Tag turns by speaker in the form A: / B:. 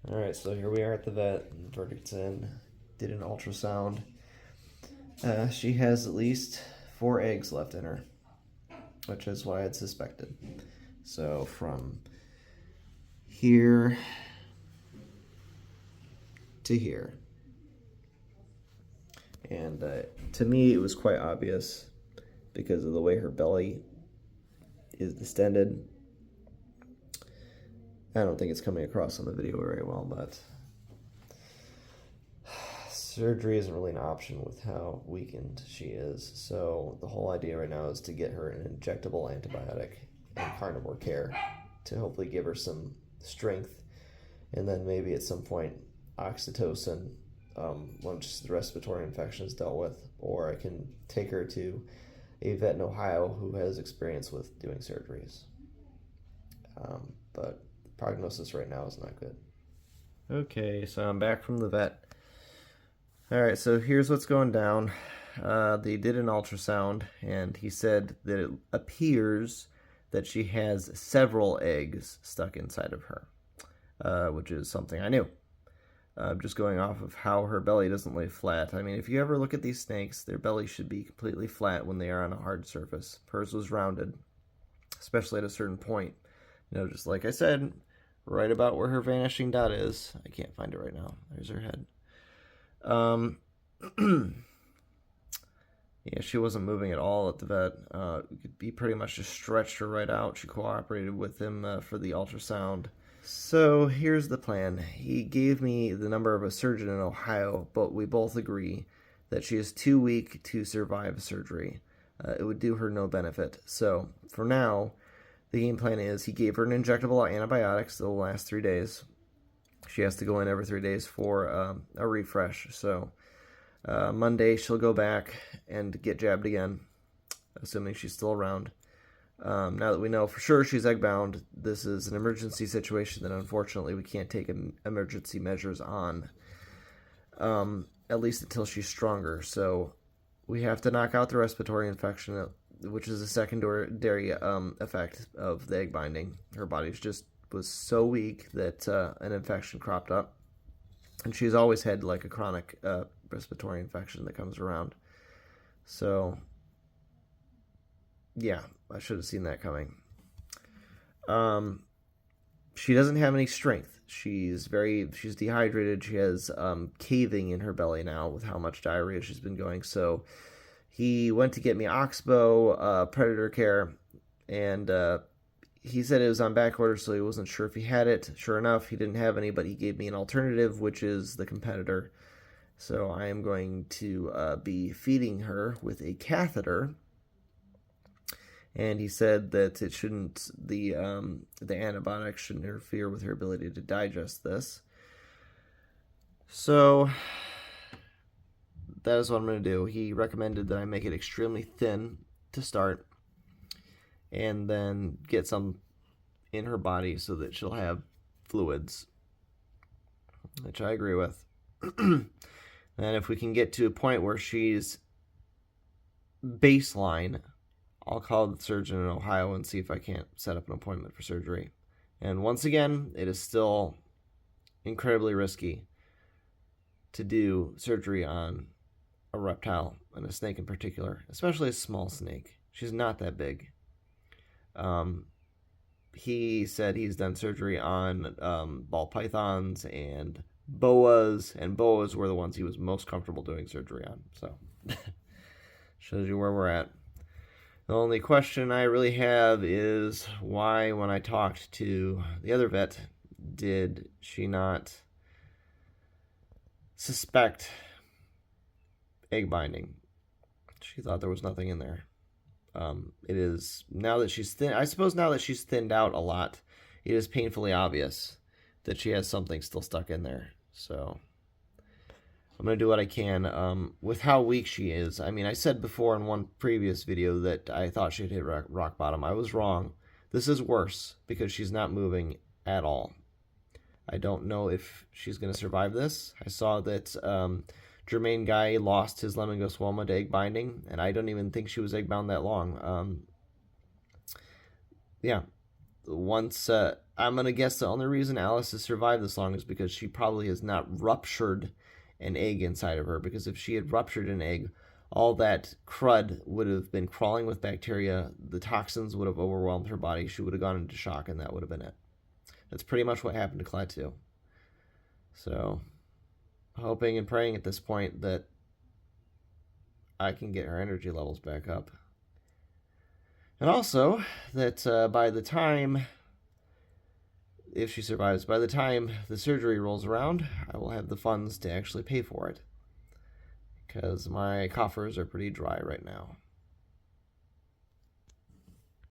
A: All right, so here we are at the vet. Verdict's in. Did an ultrasound. She has at least 4 eggs left in her, which is what I had suspected. So from here to here. And to me, it was quite obvious because of the way her belly is distended. I don't think it's coming across on the video very well, but surgery isn't really an option with how weakened she is. So the whole idea right now is to get her an injectable antibiotic and carnivore care to hopefully give her some strength, and then maybe at some point oxytocin once the respiratory infection is dealt with, or I can take her to a vet in Ohio who has experience with doing surgeries. But the prognosis right now is not good. Okay, so I'm back from the vet. All right, so here's what's going down. They did an ultrasound, and he said that it appears that she has several eggs stuck inside of her, which is something I knew. Just going off of how her belly doesn't lay flat. I mean, if you ever look at these snakes, their belly should be completely flat when they are on a hard surface. Hers was rounded, especially at a certain point. You know, just like I said, right about where her vanishing dot is. I can't find it right now. There's her head. Yeah, she wasn't moving at all at the vet. He pretty much just stretched her right out. She cooperated with him for the ultrasound. So here's the plan. He gave me the number of a surgeon in Ohio, but we both agree that she is too weak to survive surgery. It would do her no benefit. So for now, the game plan is he gave her an injectable antibiotics that will last 3 days. She has to go in every 3 days for a refresh. So Monday she'll go back and get jabbed again, assuming she's still around. Now that we know for sure she's eggbound, this is an emergency situation that unfortunately we can't take emergency measures on, at least until she's stronger. So we have to knock out the respiratory infection, which is a secondary effect of the egg binding. Her body's just was so weak that an infection cropped up, and she's always had like a chronic respiratory infection that comes around. So yeah, I should have seen that coming. She doesn't have any strength. She's dehydrated. She has caving in her belly now with how much diarrhea she's been going. So he went to get me Oxbow Predator Care, and he said it was on back order, so he wasn't sure if he had it. Sure enough, he didn't have any, but he gave me an alternative, which is the competitor. So I am going to be feeding her with a catheter. And he said that it shouldn't, the antibiotics shouldn't interfere with her ability to digest this. So that is what I'm going to do. He recommended that I make it extremely thin to start, and then get some in her body so that she'll have fluids, which I agree with. And if we can get to a point where she's baseline, I'll call the surgeon in Ohio and see if I can't set up an appointment for surgery. And once again, it is still incredibly risky to do surgery on a reptile, and a snake in particular, especially a small snake. She's not that big. He said he's done surgery on ball pythons and boas were the ones he was most comfortable doing surgery on. So shows you where we're at. The only question I really have is why, when I talked to the other vet, did she not suspect egg binding? She thought there was nothing in there. It is, now that she's thin, I suppose now that she's thinned out a lot, it is painfully obvious that she has something still stuck in there. So I'm going to do what I can with how weak she is. I mean, I said before in one previous video that I thought she'd hit rock bottom. I was wrong. This is worse because she's not moving at all. I don't know if she's going to survive this. I saw that Jermaine Guy lost his Lemongoswoma to egg binding, and I don't even think she was egg bound that long. Yeah, once I'm gonna guess the only reason Alys has survived this long is because she probably has not ruptured an egg inside of her. Because if she had ruptured an egg, all that crud would have been crawling with bacteria. The toxins would have overwhelmed her body. She would have gone into shock, and that would have been it. That's pretty much what happened to Klaatu. So, hoping and praying at this point that I can get her energy levels back up. And also, that by the time, if she survives, by the time the surgery rolls around, I will have the funds to actually pay for it. Because my coffers are pretty dry right now.